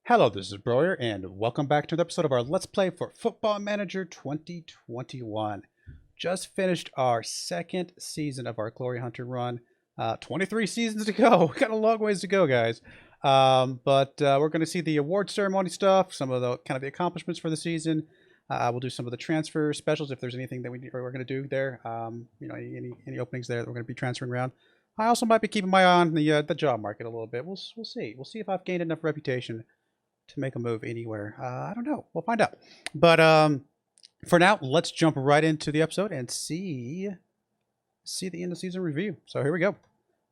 Hello, this is Broyar, and welcome back to another episode of our Let's Play for Football Manager 2021. Just finished our second season of our Glory Hunter run. 23 seasons to go. We got a long ways to go, guys. But we're going to see the award ceremony stuff, some of the kind of the accomplishments for the season. We'll do some of the transfer specials if there's anything that we're going to do there. Any openings there that we're going to be transferring around. I also might be keeping my eye on the job market a little bit. We'll see. We'll see if I've gained enough reputation to make a move anywhere. I don't know. We'll find out. But for now, let's jump right into the episode and see the end of season review. So here we go.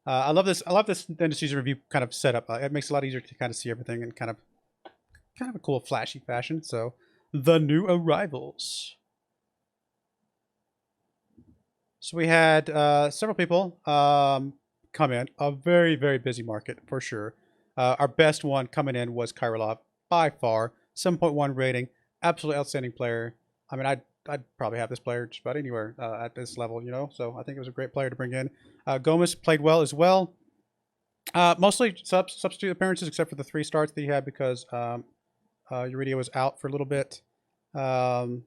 I love this end of season review kind of setup. It makes it a lot easier to kind of see everything in kind of a cool, flashy fashion. So the new arrivals. So we had several people come in. A very, very busy market for sure. Our best one coming in was Kairolov, by far. 7.1 rating, absolutely outstanding player. I mean, I'd probably have this player just about anywhere at this level, you know. So I think it was a great player to bring in. Gomez played well as well. Mostly substitute appearances, except for the 3 starts that he had because Uridia was out for a little bit. Zinga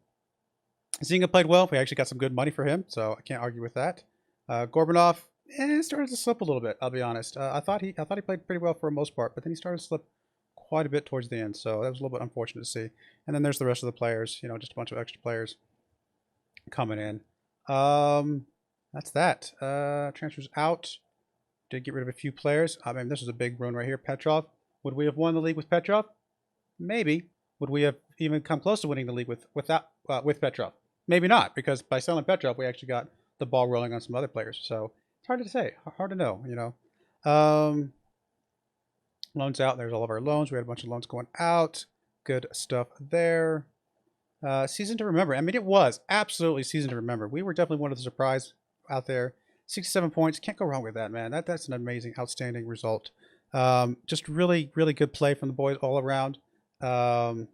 played well. We actually got some good money for him, so I can't argue with that. Gorbanov. It started to slip a little bit, I'll be honest. I thought he played pretty well for the most part, but then he started to slip quite a bit towards the end, so that was a little bit unfortunate to see. And then there's the rest of the players, you know, just a bunch of extra players coming in. That's that. Transfers out. Did get rid of a few players. I mean, this was a big run right here. Petrov. Would we have won the league with Petrov? Maybe. Would we have even come close to winning the league with Petrov? Maybe not, because by selling Petrov, we actually got the ball rolling on some other players. So hard to say, hard to know, you know. Loans out, there's all of our loans. We had a bunch of loans going out. Good stuff there. Season to remember. I mean, it was absolutely season to remember. We were definitely one of the surprise out there. 67 points. Can't go wrong with that, man. That's an amazing, outstanding result. Just really, really good play from the boys all around. The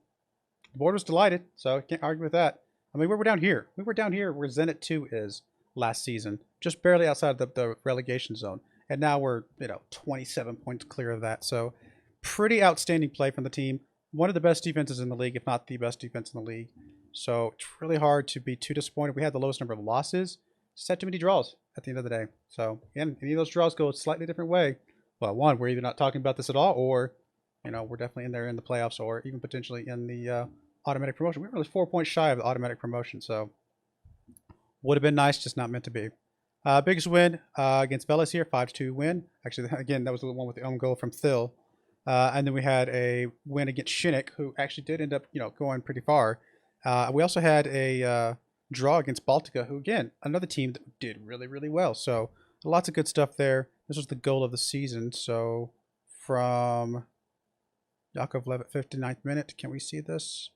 board was delighted, so can't argue with that. I mean, we were down here. We were down here where Zenit 2 is last season, just barely outside the relegation zone, and now we're 27 points clear of that. So pretty outstanding play from the team. One of the best defenses in the league, if not the best defense in the league. So it's really hard to be too disappointed. We had the lowest number of losses, just had too many draws at the end of the day. So again, any of those draws go a slightly different way. Well, one, we're either not talking about this at all, or we're definitely in there in the playoffs, or even potentially in the automatic promotion. We were really 4 points shy of the automatic promotion, so would have been nice, just not meant to be. Biggest win against Velas here, 5-2 win. Actually, again, that was the one with the own goal from Thil. And then we had a win against Shinnik, who actually did end up, going pretty far. We also had a draw against Baltica, who, again, another team that did really, really well. So lots of good stuff there. This was the goal of the season. So from Yakovlev at 59th minute, can we see this?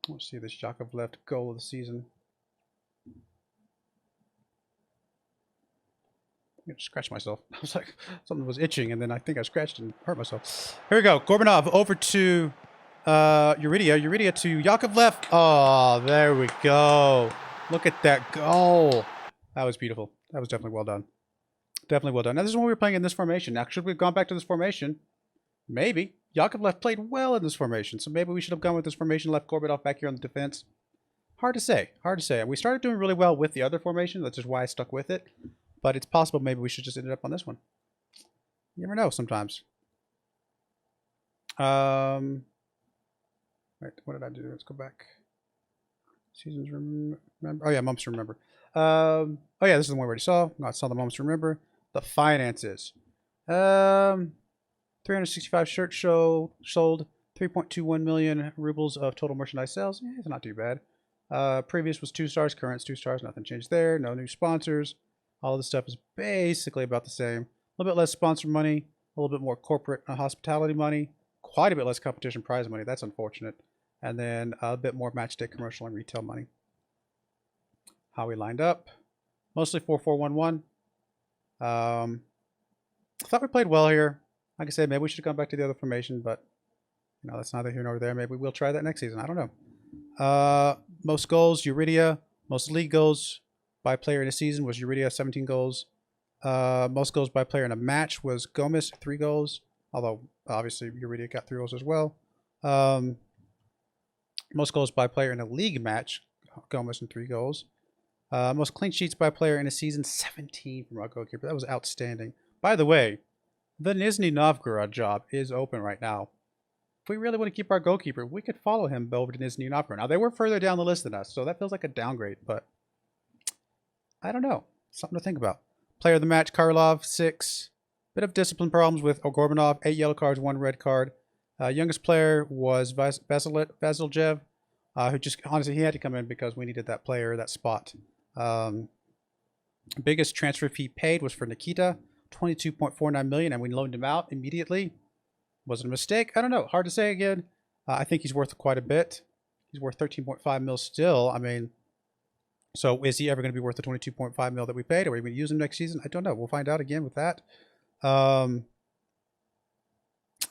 Let's see this Yakovlev goal of the season. I'm gonna scratch myself. I was like, something was itching, and then I think I scratched and hurt myself. Here we go. Gorbanov over to Uridia. Uridia to Yakovlev. Oh, there we go. Look at that goal. That was beautiful. That was definitely well done. Definitely well done. Now, this is when we were playing in this formation. Now, should we have gone back to this formation? Maybe. Yakovlev played well in this formation, so maybe we should have gone with this formation, left Gorbanov back here on the defense. Hard to say. Hard to say. We started doing really well with the other formation. That's just why I stuck with it. But it's possible maybe we should just ended up on this one. You never know sometimes. Right, what did I do? Let's go back. Seasons remember. Oh yeah, months to remember. Oh yeah, this is the one we already saw. No, I saw the months to remember. The finances. 365 shirts sold. 3.21 million rubles of total merchandise sales. Yeah, it's not too bad. Previous was 2 stars. Current's 2 stars. Nothing changed there. No new sponsors. All of this stuff is basically about the same. A little bit less sponsor money. A little bit more corporate hospitality money. Quite a bit less competition prize money. That's unfortunate. And then a bit more match day commercial and retail money. How we lined up. Mostly 4-4-1-1. I thought we played well here. Like I said, maybe we should have gone back to the other formation, but that's neither here nor there. Maybe we'll try that next season. I don't know. Most goals, Uridia. Most league goals by player in a season was Uridia, 17 goals. Most goals by player in a match was Gomez, 3 goals. Although, obviously, Uridia got 3 goals as well. Most goals by player in a league match, Gomez and 3 goals. Most clean sheets by player in a season, 17 from our goalkeeper. That was outstanding. By the way, the Nizhny Novgorod job is open right now. If we really want to keep our goalkeeper, we could follow him over to Nizhny Novgorod. Now, they were further down the list than us, so that feels like a downgrade, but I don't know. Something to think about. Player of the match, Kairolov, 6. Bit of discipline problems with Gorbanov, 8 yellow cards, 1 red card. Youngest player was Vasiljev, who just, honestly, he had to come in because we needed that player, that spot. Biggest transfer fee paid was for Nikita, 22.49 million, and we loaned him out immediately. Was it a mistake? I don't know. Hard to say again. I think he's worth quite a bit. He's worth 13.5 mil still. I mean, so is he ever going to be worth the 22.5 mil that we paid? Are we going to use him next season? I don't know. We'll find out again with that.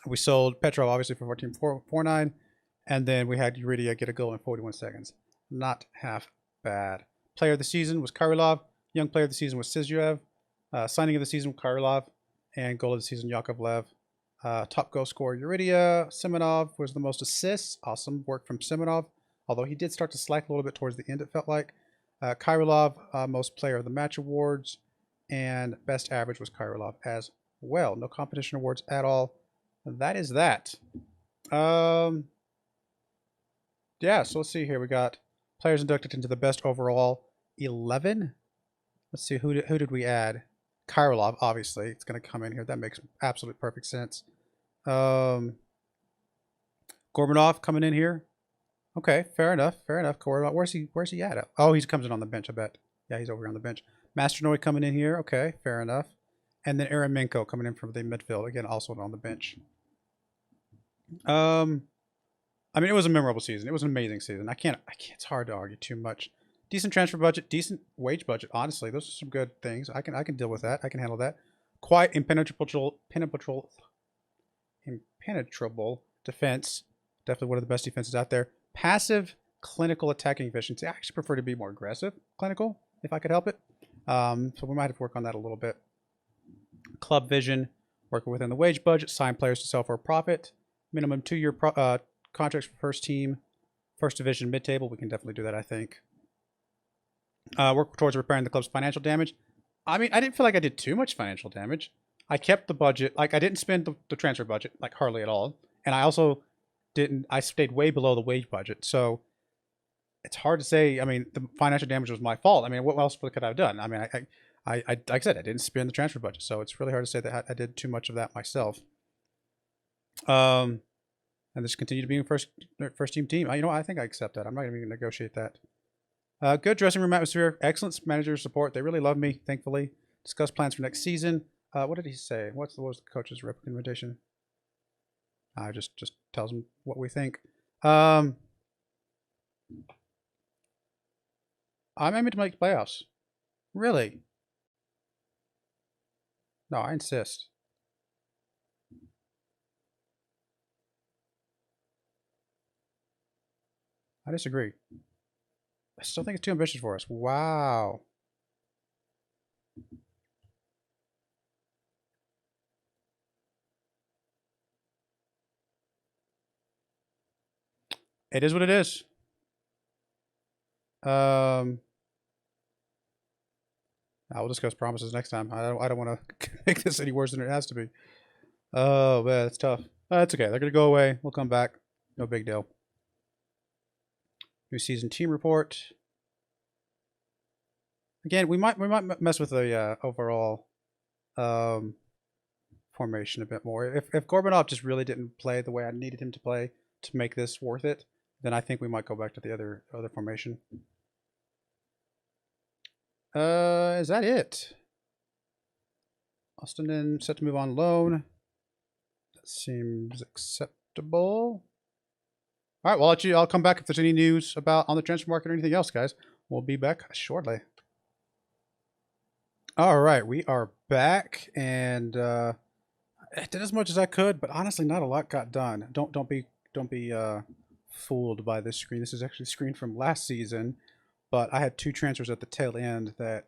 We sold Petrov, obviously, for 14.49, and then we had Uridia get a goal in 41 seconds. Not half bad. Player of the season was Kairolov. Young player of the season was Sizyev. Signing of the season, Kairolov. And goal of the season, Yakovlev. Top goal scorer, Uridia. Simonov was the most assists. Awesome work from Simonov. Although he did start to slack a little bit towards the end, it felt like. Kairolov, most player of the match awards. And best average was Kairolov as well. No competition awards at all. That is that. Yeah, so let's see here. We got players inducted into the best overall 11. Let's see, who did we add? Kairolov, obviously. It's going to come in here. That makes absolute perfect sense. Gorbanov coming in here. Okay, fair enough. Fair enough. Gorbanov, where's he at? Oh, he comes in on the bench, I bet. Yeah, he's over here on the bench. Masternoy coming in here. Okay, fair enough. And then Eremenko coming in from the midfield. Again, also on the bench. I mean, it was a memorable season. It was an amazing season. It's hard to argue too much. Decent transfer budget, decent wage budget. Honestly, those are some good things. I can deal with that. I can handle that. Quite impenetrable defense. Definitely one of the best defenses out there. Passive clinical attacking efficiency. I actually prefer to be more aggressive clinical if I could help it. So we might have to work on that a little bit. Club vision, working within the wage budget. Sign players to sell for a profit. Minimum 2-year contracts for first team, first division, mid-table. We can definitely do that, I think. Work towards repairing the club's financial damage. I mean, I didn't feel like I did too much financial damage. I kept the budget. Like, I didn't spend the transfer budget, like, hardly at all. And I also I stayed way below the wage budget. So it's hard to say. I mean, the financial damage was my fault. I mean, what else could I have done? I mean, I like I said, I didn't spend the transfer budget. So it's really hard to say that I did too much of that myself. And this continue to be a first team. You know, I think I accept that. I'm not going to even negotiate that. Good dressing room atmosphere. Excellent manager support. They really love me, thankfully. Discuss plans for next season. What did he say? What was the coach's recommendation? Just tells him what we think. I'm aiming to make playoffs. Really? No, I insist. I disagree. I still think it's too ambitious for us. Wow. It is what it is. I will discuss promises next time. I don't want to make this any worse than it has to be. Oh man, it's tough. It's okay. They're gonna go away. We'll come back. No big deal. New season team report. Again, we might mess with the overall formation a bit more. If Gorbanov just really didn't play the way I needed him to play to make this worth it, then I think we might go back to the other formation. Is that it? Austin set to move on loan. That seems acceptable. All right, well, I'll come back if there's any news on the transfer market or anything else, guys. We'll be back shortly. All right, we are back, and I did as much as I could, but honestly, not a lot got done. Don't be fooled by this screen. This is actually a screen from last season, but I had 2 transfers at the tail end that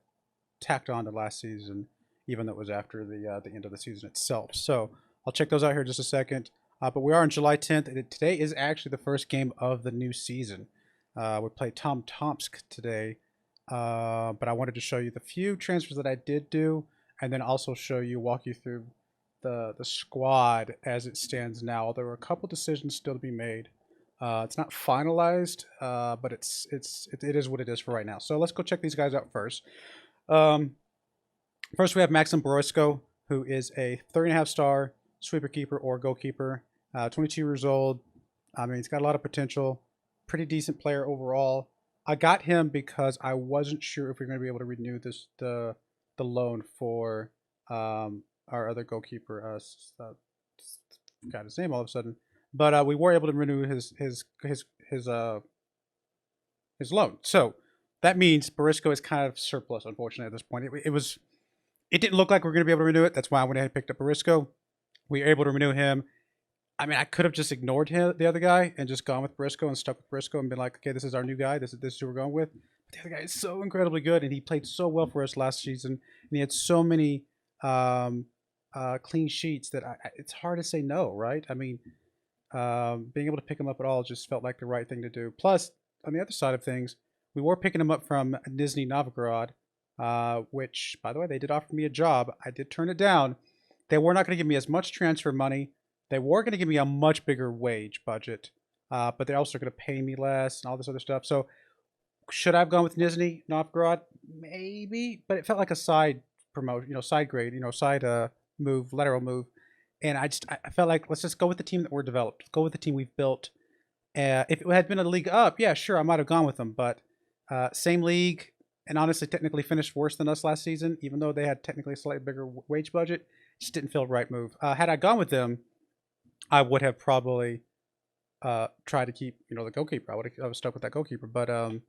tacked on to last season, even though it was after the end of the season itself. So I'll check those out here in just a second. But we are on July 10th, and today is actually the first game of the new season. We played Tom Tomsk today, but I wanted to show you the few transfers that I did do, and then also walk you through the squad as it stands now. There were a couple decisions still to be made. It's not finalized, but it is what it is for right now. So let's go check these guys out first. First, we have Maxim Broisko, who is a 3.5-star sweeper keeper or goalkeeper. 22 years old. I mean, he's got a lot of potential. Pretty decent player overall. I got him because I wasn't sure if we are going to be able to renew the loan for our other goalkeeper. Got his name all of a sudden, but we were able to renew his loan. So that means Broisko is kind of surplus, unfortunately, at this point. It didn't look like we were going to be able to renew it. That's why I went ahead and picked up Broisko. We were able to renew him. I mean, I could have just ignored the other guy and just gone with Broisko and stuck with Broisko and been like, okay, this is our new guy. This is who we're going with. But the other guy is so incredibly good, and he played so well for us last season, and he had so many clean sheets that it's hard to say no, right? I mean, being able to pick him up at all just felt like the right thing to do. Plus, on the other side of things, we were picking him up from Nizhny Novgorod, which, by the way, they did offer me a job. I did turn it down. They were not going to give me as much transfer money. They were going to give me a much bigger wage budget, but they're also going to pay me less and all this other stuff. So should I have gone with Nizhny Novgorod? Maybe, but it felt like a side promotion, side grade, side move, lateral move. And I felt like, let's just go with the team that we're developed. Go with the team we've built. If it had been a league up, yeah, sure, I might have gone with them. But same league, and honestly technically finished worse than us last season, even though they had technically a slightly bigger wage budget. Just didn't feel the right move. Had I gone with them, I would have probably tried to keep, the goalkeeper. I would have stuck with that goalkeeper. But I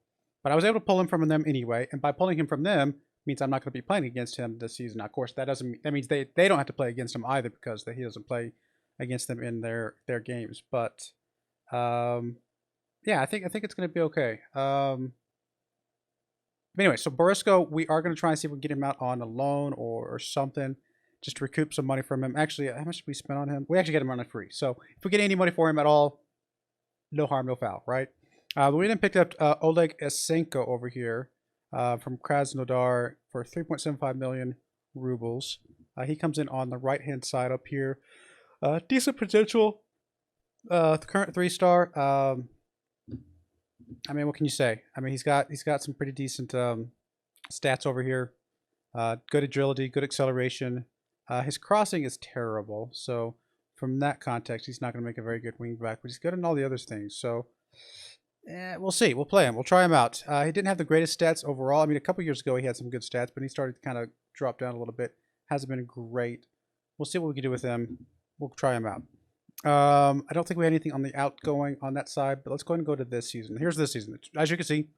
was able to pull him from them anyway. And by pulling him from them means I'm not going to be playing against him this season. Now, of course, that means they don't have to play against him either, because he doesn't play against them in their games. But yeah, I think it's going to be okay. Anyway, so Broisko, we are going to try and see if we can get him out on a loan or something, just to recoup some money from him. Actually, how much did we spend on him? We actually get him on a free. So if we get any money for him at all, no harm, no foul, right? We then picked up Oleg Esenko over here from Krasnodar for 3.75 million rubles. He comes in on the right-hand side up here. Decent potential. The current 3-star. I mean, what can you say? I mean, he's got some pretty decent stats over here. Good agility, good acceleration. His crossing is terrible, so from that context, he's not going to make a very good wing back, but he's good in all the other things. So we'll see. We'll play him. We'll try him out. He didn't have the greatest stats overall. I mean, a couple years ago, he had some good stats, but he started to kind of drop down a little bit. Hasn't been great. We'll see what we can do with him. We'll try him out. I don't think we had anything on the outgoing on that side, but let's go ahead and go to this season. Here's this season. As you can see,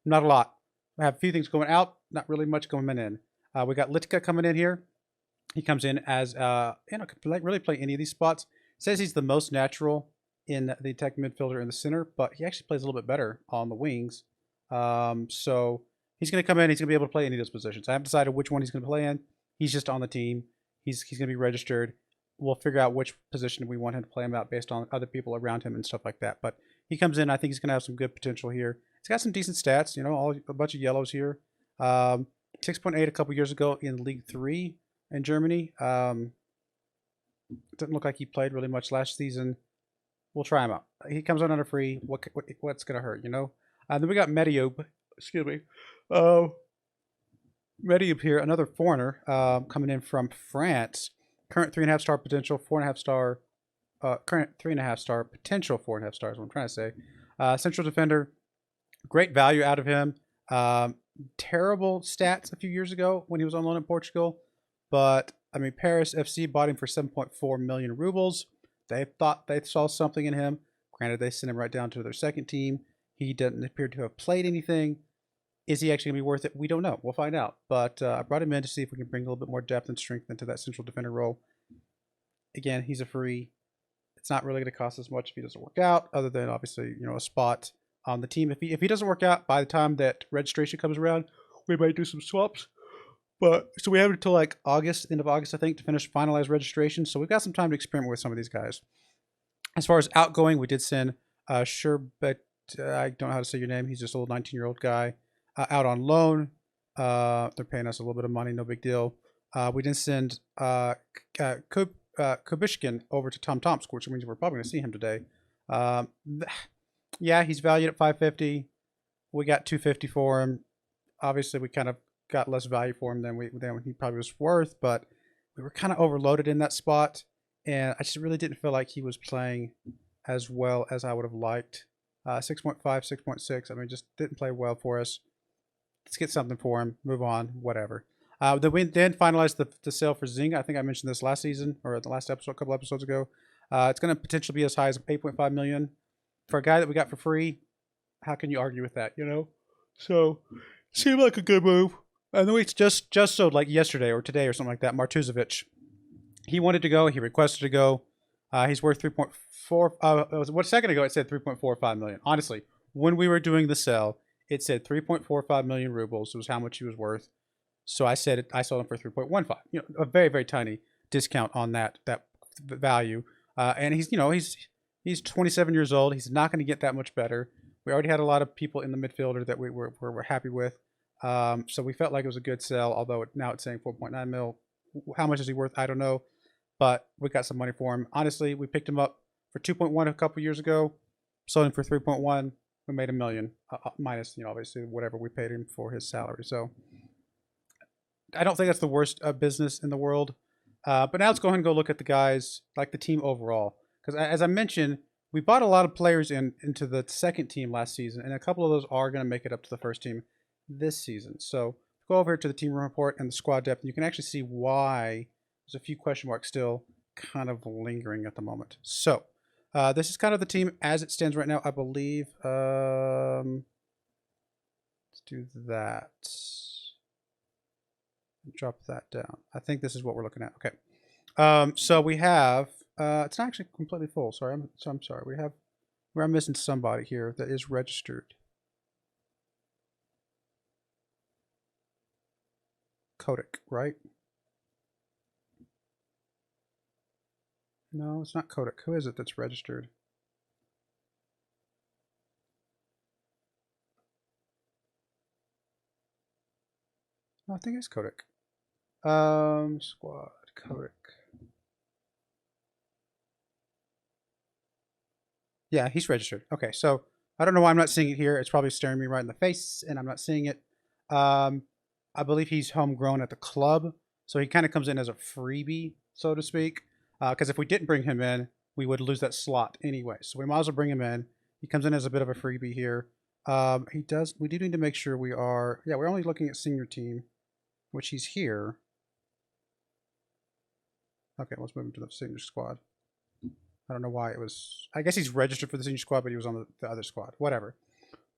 not a lot. We have a few things going out, not really much going in. We got Litka coming in here. He comes in as, can really play any of these spots. Says he's the most natural in the attack midfielder in the center, but he actually plays a little bit better on the wings. So he's going to come in. He's going to be able to play any of those positions. I haven't decided which one he's going to play in. He's just on the team. He's going to be registered. We'll figure out which position we want him to play him out based on other people around him and stuff like that. But he comes in. I think he's going to have some good potential here. He's got some decent stats. A bunch of yellows here. 6.8 a couple years ago in League 3 in Germany. Didn't look like he played really much last season. We'll try him out. He comes on under free. What's going to hurt, Then we got Mediub. Excuse me. Mediub here, another foreigner coming in from France. Current 3.5-star potential, 4.5-star. Current 3.5-star potential, 4.5 stars. What I'm trying to say. Central defender. Great value out of him. Terrible stats a few years ago when he was on loan in Portugal. But, I mean, Paris FC bought him for 7.4 million rubles. They thought they saw something in him. Granted, they sent him right down to their second team. He doesn't appear to have played anything. Is he actually going to be worth it? We don't know. We'll find out. But I brought him in to see if we can bring a little bit more depth and strength into that central defender role. Again, he's a free. It's not really going to cost us much if he doesn't work out, other than obviously, a spot on the team. If he doesn't work out by the time that registration comes around, we might do some swaps. But so we have until like August, end of August, I think, to finalize registration. So we've got some time to experiment with some of these guys. As far as outgoing, we did send Sherbet. I don't know how to say your name. He's just a little 19-year-old guy out on loan. They're paying us a little bit of money, no big deal. We didn't send Kubishkin over to Tom Tomsk, which means we're probably going to see him today. Yeah, he's valued at 550. We got 250 for him. Obviously, we kind of got less value for him than he probably was worth, but we were kind of overloaded in that spot, and I just really didn't feel like he was playing as well as I would have liked. 6.5, 6.6. I mean, just didn't play well for us. Let's get something for him. Move on. Whatever. Then we then finalized the sale for Zing. I think I mentioned this last season or the last episode, a couple episodes ago. It's going to potentially be as high as 8.5 million for a guy that we got for free. How can you argue with that? You know, so seemed like a good move. And then we just so like yesterday or today or something like that, Martuzovic, he wanted to go. He requested to go. He's worth 3.4. What a second ago it said 3.45 million. Honestly, when we were doing the sell, it said 3.45 million rubles was how much he was worth. So I said I sold him for 3.15. You know, a very very tiny discount on that value. And he's 27 years old. He's not going to get that much better. We already had a lot of people in the midfielder that we were happy with. So we felt like it was a good sell, although now it's saying 4.9 mil. How much is he worth? I don't know, but we got some money for him. Honestly, we picked him up for 2.1 a couple years ago, sold him for 3.1. We made $1 million, minus, obviously whatever we paid him for his salary. So I don't think that's the worst business in the world. But now let's go ahead and go look at the guys, like the team overall. Because as I mentioned, we bought a lot of players into the second team last season, and a couple of those are going to make it up to the first team this season. So go over to the team room report and the squad depth, and you can actually see why there's a few question marks still kind of lingering at the moment. So this is kind of the team as it stands right now, I believe. Let's do that. Drop that down. I think this is what we're looking at. Okay. So we have, it's not actually completely full. Sorry. I'm sorry. We're missing somebody here that is registered. Kodak, right? No, it's not Kodak. Who is it that's registered? No, I think it's Kodak. Squad, Kodak. Yeah, he's registered. Okay, so I don't know why I'm not seeing it here. It's probably staring me right in the face, and I'm not seeing it. I believe he's homegrown at the club, so he kind of comes in as a freebie, so to speak. Because if we didn't bring him in, we would lose that slot anyway. So we might as well bring him in. He comes in as a bit of a freebie here. We do need to make sure we are, yeah, we're only looking at senior team, which he's here. Okay, let's move him to the senior squad. I don't know why it was, I guess he's registered for the senior squad, but he was on the other squad. Whatever.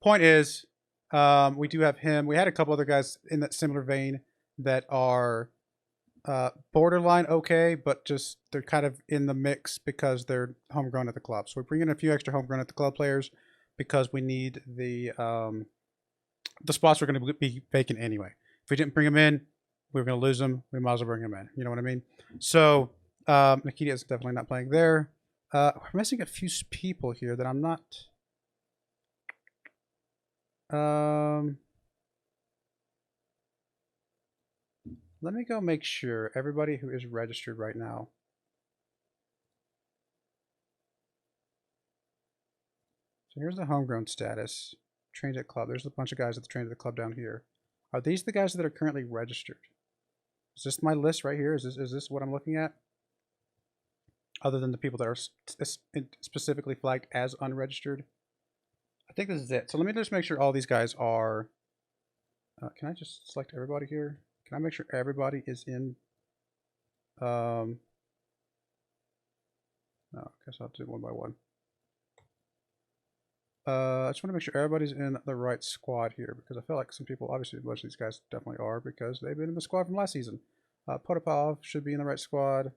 Point is, we do have him. We had a couple other guys in that similar vein that are borderline okay, but just they're kind of in the mix because they're homegrown at the club. So we're bringing in a few extra homegrown at the club players because we need the spots are going to be vacant anyway. If we didn't bring them in, we were going to lose them. We might as well bring them in. You know what I mean? So Nikita is definitely not playing there. We're missing a few people here that I'm not. Let me go make sure everybody who is registered right now. So here's the homegrown status. Trained at club. There's a bunch of guys that trained at the club down here. Are these the guys that are currently registered? Is this my list right here? Is this what I'm looking at? Other than the people that are specifically flagged as unregistered? I think this is it. So let me just make sure all these guys are... can I just select everybody here? Can I make sure everybody is in... no, I guess I'll do it one by one. I just want to make sure everybody's in the right squad here, because I feel like some people, obviously most of these guys definitely are, because they've been in the squad from last season. Potapov should be in the right squad.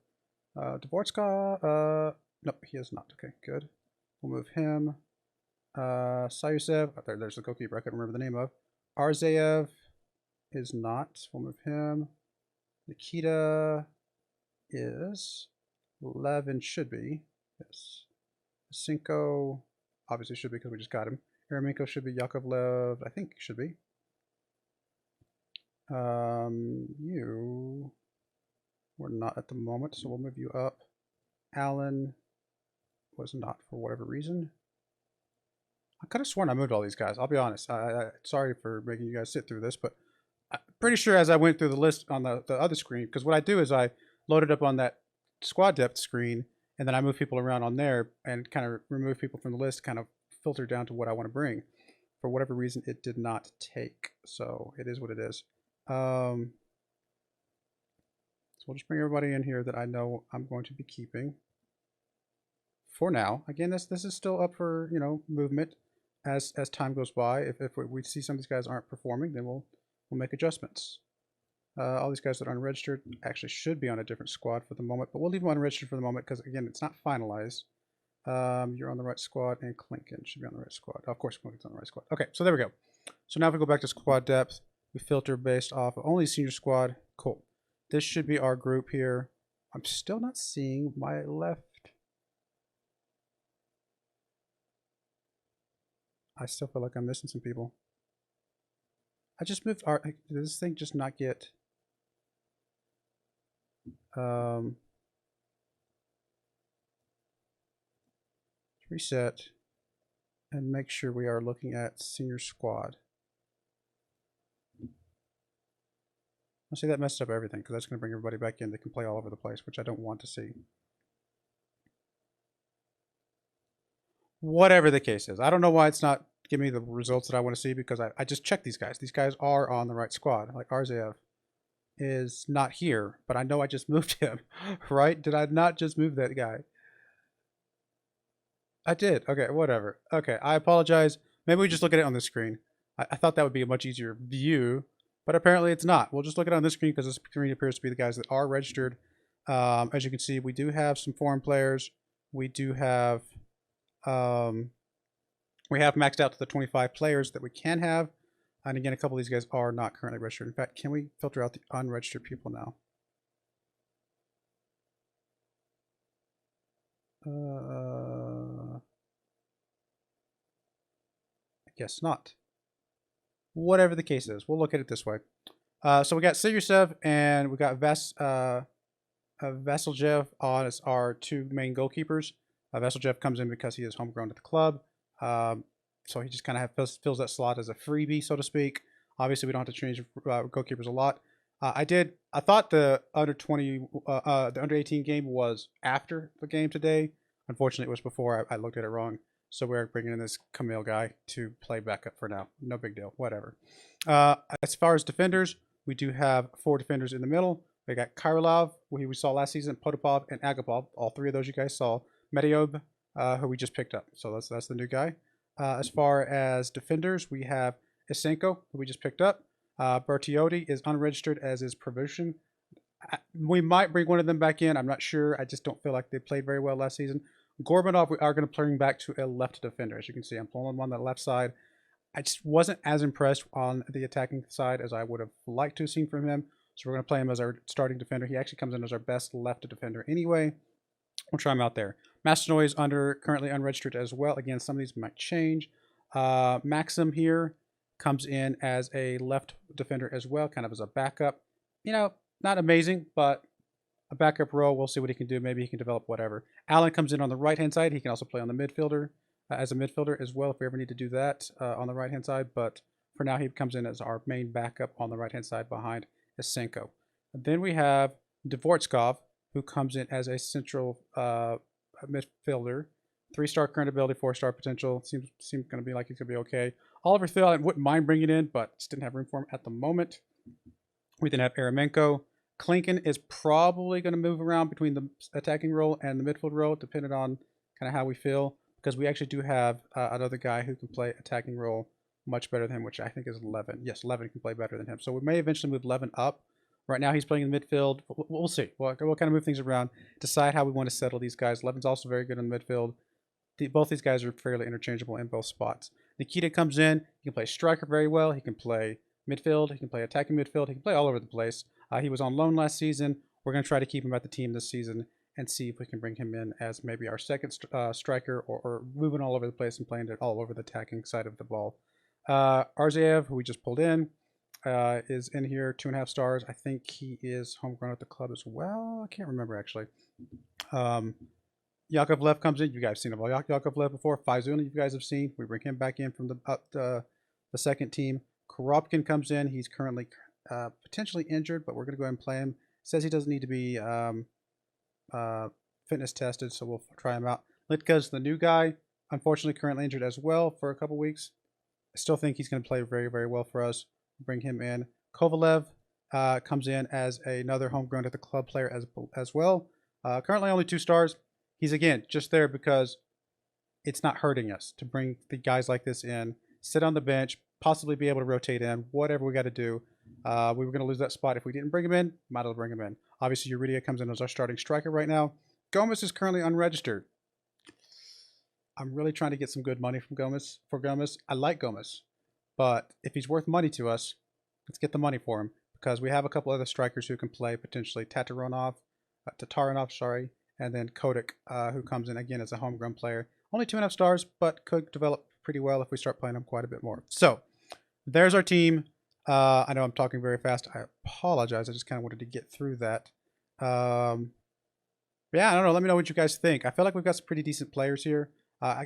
Dvorsky, nope, he is not. Okay, good. We'll move him. Sayusev, there's the goalkeeper I couldn't remember the name of. Arzaev is not. We'll move him. Nikita is. Levin should be. Yes. Esenko obviously should be because we just got him. Eremenko should be. Yakovlev, I think, should be. You were not at the moment, so we'll move you up. Allen was not for whatever reason. I could have sworn I moved all these guys. I'll be honest. Sorry for making you guys sit through this, but I'm pretty sure as I went through the list on the other screen, because what I do is I load it up on that squad depth screen, and then I move people around on there and kind of remove people from the list, kind of filter down to what I want to bring. For whatever reason, it did not take. So it is what it is. So we'll just bring everybody in here that I know I'm going to be keeping for now. Again, this is still up for, you know, movement as time goes by. If we see some of these guys aren't performing, then we'll make adjustments. All these guys that are unregistered actually should be on a different squad for the moment, but we'll leave them unregistered for the moment because, again, it's not finalized. You're on the right squad, and Klinken should be on the right squad. Of course, Klinken's on the right squad. Okay, so there we go. So now if we go back to squad depth, we filter based off of only senior squad. Cool. This should be our group here. I'm still not seeing my left. I still feel like I'm missing some people. I just moved our. Did this thing just not get? Reset and make sure we are looking at senior squad. I'll see that messed up everything because that's going to bring everybody back in. They can play all over the place, which I don't want to see. Whatever the case is, I don't know why it's not giving me the results that I want to see because I just checked these guys. These guys are on the right squad. Like Arzaev is not here, but I know I just moved him, right? Did I not just move that guy? I did. Okay, whatever. Okay, I apologize. Maybe we just look at it on the screen. I thought that would be a much easier view, but apparently it's not. We'll just look at it on this screen because this screen appears to be the guys that are registered. As you can see, we do have some foreign players. We do have, we have maxed out to the 25 players that we can have. And again, a couple of these guys are not currently registered. In fact, can we filter out the unregistered people now? I guess not. Whatever the case is, we'll look at it this way. So we got Siryusev and we got Vasiljev on as our two main goalkeepers. Vasiljev comes in because he is homegrown at the club. So he just kind of fills that slot as a freebie, so to speak. Obviously, we don't have to change goalkeepers a lot. I thought the under 18 game was after the game today. Unfortunately, it was before. I looked at it wrong. So we're bringing in this Camille guy to play backup for now. No big deal. Whatever. As far as defenders, we do have 4 defenders in the middle. We got Kairolov, who we saw last season, Potapov, and Agapov. All 3 of those you guys saw. Mediob, who we just picked up. So that's the new guy. As far as defenders, we have Esenko, who we just picked up. Bertiotti is unregistered as is Provision. We might bring one of them back in. I'm not sure. I just don't feel like they played very well last season. Gorbanov, we are going to bring back to a left defender. As you can see, I'm pulling him on the left side. I just wasn't as impressed on the attacking side as I would have liked to have seen from him. So we're going to play him as our starting defender. He actually comes in as our best left defender anyway. We'll try him out there. Mastonoy is currently unregistered as well. Again, some of these might change. Maxim here comes in as a left defender as well, kind of as a backup. You know, not amazing, but a backup role. We'll see what he can do. Maybe he can develop whatever. Allen comes in on the right-hand side. He can also play on the midfielder as a midfielder as well if we ever need to do that on the right-hand side. But for now, he comes in as our main backup on the right-hand side behind Esenko. And then we have Dvorskov, who comes in as a central midfielder. 3-star current ability, 4-star potential. Seems going to be like he's going to be okay. Oliver Thiel, I wouldn't mind bringing in, but just didn't have room for him at the moment. We then have Eremenko. Klinken is probably going to move around between the attacking role and the midfield role, depending on kind of how we feel, because we actually do have another guy who can play attacking role much better than him, which I think is Levin. Yes, Levin can play better than him. So we may eventually move Levin up. Right now he's playing in the midfield. We'll see. We'll kind of move things around, decide how we want to settle these guys. Levin's also very good in the midfield. both these guys are fairly interchangeable in both spots. Nikita comes in. He can play striker very well. He can play midfield. He can play attacking midfield. He can play all over the place. He was on loan last season. We're going to try to keep him at the team this season and see if we can bring him in as maybe our second striker, or moving all over the place and playing it all over the attacking side of the ball. Arziev, who we just pulled in, is in here, 2.5 stars. I think he is homegrown at the club as well. I can't remember actually. Yakovlev comes in. You guys have seen Yakovlev before. Faizulin, you guys have seen. We bring him back in from the second team. Koropkin comes in. He's currently potentially injured, but we're going to go ahead and play him. Says he doesn't need to be fitness tested, so we'll try him out. Litka's the new guy. Unfortunately, currently injured as well for a couple weeks. I still think he's going to play very, very well for us. Bring him in. Kovalev comes in as another homegrown at the club player as well. Currently only 2 stars. He's, again, just there because it's not hurting us to bring the guys like this in, sit on the bench, possibly be able to rotate in, whatever we got to do. We were going to lose that spot if we didn't bring him in. Might as well bring him in. Obviously, Uridia comes in as our starting striker right now. Gomez is currently unregistered. I'm really trying to get some good money from Gomez. I like Gomez, but if he's worth money to us, let's get the money for him, because we have a couple other strikers who can play potentially. Tataranov, sorry, and then Kodak, who comes in again as a homegrown player. Only 2.5 stars, but could develop pretty well if we start playing him quite a bit more. So there's our team. I know I'm talking very fast. I apologize. I just kind of wanted to get through that. Yeah, I don't know. Let me know what you guys think. I feel like we've got some pretty decent players here.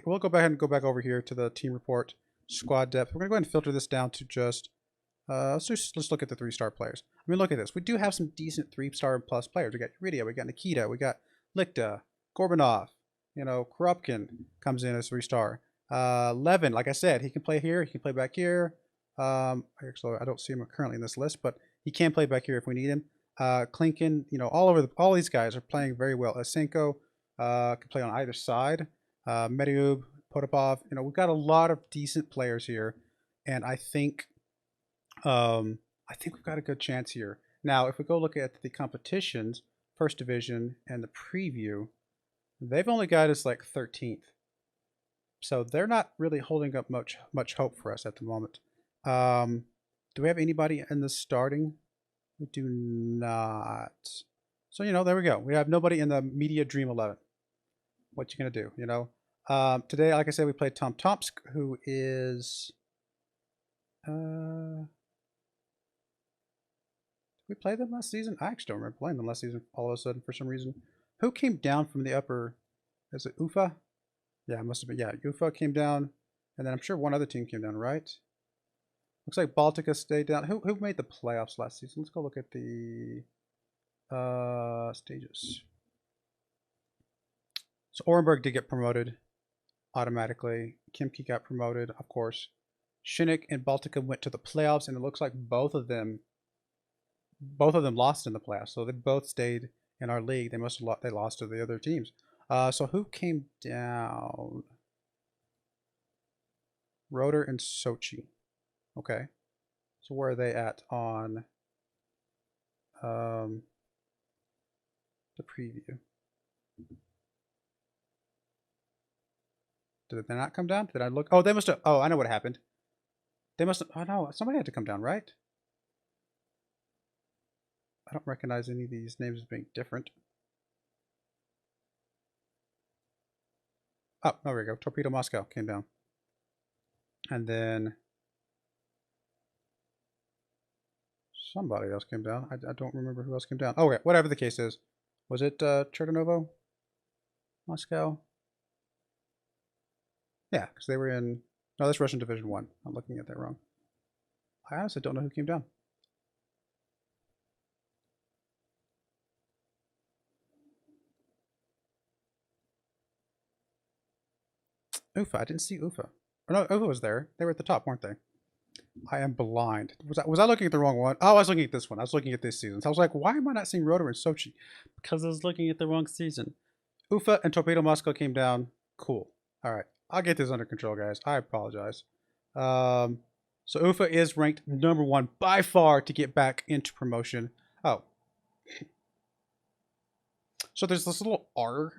We'll go back over here to the team report, squad depth. We're going to go ahead and filter this down to just, let's look at the 3-star players. I mean, look at this. We do have some decent 3-star plus players. We got Uridia, we got Nikita, we got Lichta, Gorbanov, Koropkin comes in as 3-star. Levin, like I said, he can play here, he can play back here. Actually, I don't see him currently in this list, but he can play back here if we need him. Klinkin, all these guys are playing very well. Esenko can play on either side. Mediub, Potapov, we've got a lot of decent players here, and I think we've got a good chance here. Now, if we go look at the competitions, first division and the preview, they've only got us like 13th, so they're not really holding up much hope for us at the moment. Do we have anybody in the starting? We do not. So there we go. We have nobody in the media dream 11. What you gonna do? Today, like I said, we played Tom Tomsk, who is. Did we play them last season? I actually don't remember playing them last season. All of a sudden, for some reason, who came down from the upper? Is it Ufa? Yeah, it must have been. Yeah, Ufa came down, and then I'm sure one other team came down, right? Looks like Baltica stayed down. Who made the playoffs last season? Let's go look at the stages. So Orenburg did get promoted automatically. Kimki got promoted, of course. Shinnik and Baltica went to the playoffs, and it looks like both of them lost in the playoffs. So they both stayed in our league. They lost to the other teams. So who came down? Rotor and Sochi. Okay. So where are they at on the preview? Did they not come down? Did I look? Oh, they must have. Oh, I know what happened. They must have. Oh, no. Somebody had to come down, right? I don't recognize any of these names as being different. Oh, there we go. Torpedo Moscow came down. And then somebody else came down. I don't remember who else came down. Oh, okay. Whatever the case is. Was it Chernovo? Moscow? Yeah, because they were in... No, that's Russian Division 1. I'm looking at that wrong. I honestly don't know who came down. Ufa. I didn't see Ufa. Oh, no, Ufa was there. They were at the top, weren't they? I am blind. Was I looking at the wrong one? Oh, I was looking at this one. I was looking at this season. So I was like, why am I not seeing Rotor and Sochi? Because I was looking at the wrong season. Ufa and Torpedo Moscow came down. Cool. All right. I'll get this under control, guys. I apologize. So Ufa is ranked number 1 by far to get back into promotion. Oh. So there's this little R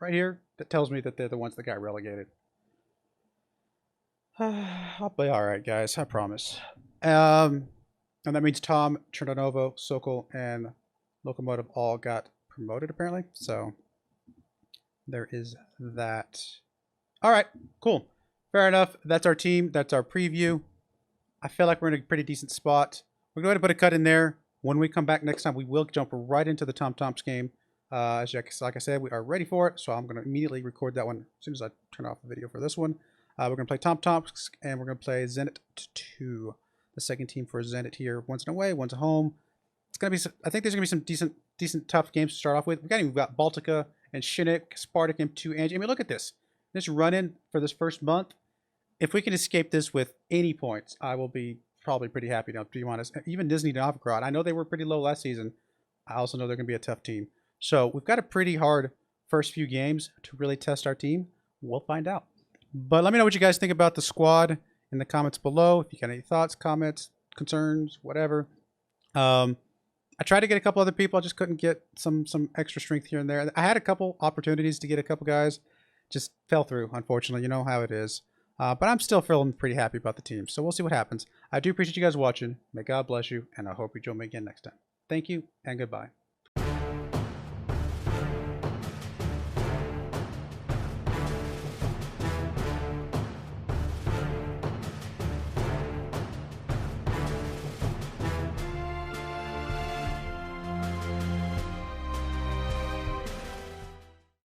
right here that tells me that they're the ones that got relegated. I'll be all right, guys. I promise. And that means Tom, Chernonovo, Sokol, and Lokomotiv all got promoted, apparently. So there is that. All right, cool. Fair enough. That's our team. That's our preview. I feel like we're in a pretty decent spot. We're going to put a cut in there. When we come back next time, we will jump right into the Tom Tomps game. Like I said, we are ready for it. So I'm going to immediately record that one as soon as I turn off the video for this one. We're going to play Tom Tomps, and we're going to play Zenit 2. The second team for Zenit here. One's away, one's at home. It's going to be. I think there's going to be some decent, tough games to start off with. We've got Baltica and Shinnik, Spartak, M2, Angie. I mean, look at this. This run-in for this first month. If we can escape this with any points, I will be probably pretty happy, to be honest. Even Disney Novgorod, I know they were pretty low last season. I also know they're going to be a tough team. So we've got a pretty hard first few games to really test our team. We'll find out. But let me know what you guys think about the squad in the comments below. If you got any thoughts, comments, concerns, whatever. I tried to get a couple other people. I just couldn't get some extra strength here and there. I had a couple opportunities to get a couple guys. Just fell through, unfortunately. You know how it is. But I'm still feeling pretty happy about the team. So we'll see what happens. I do appreciate you guys watching. May God bless you. And I hope you join me again next time. Thank you and goodbye.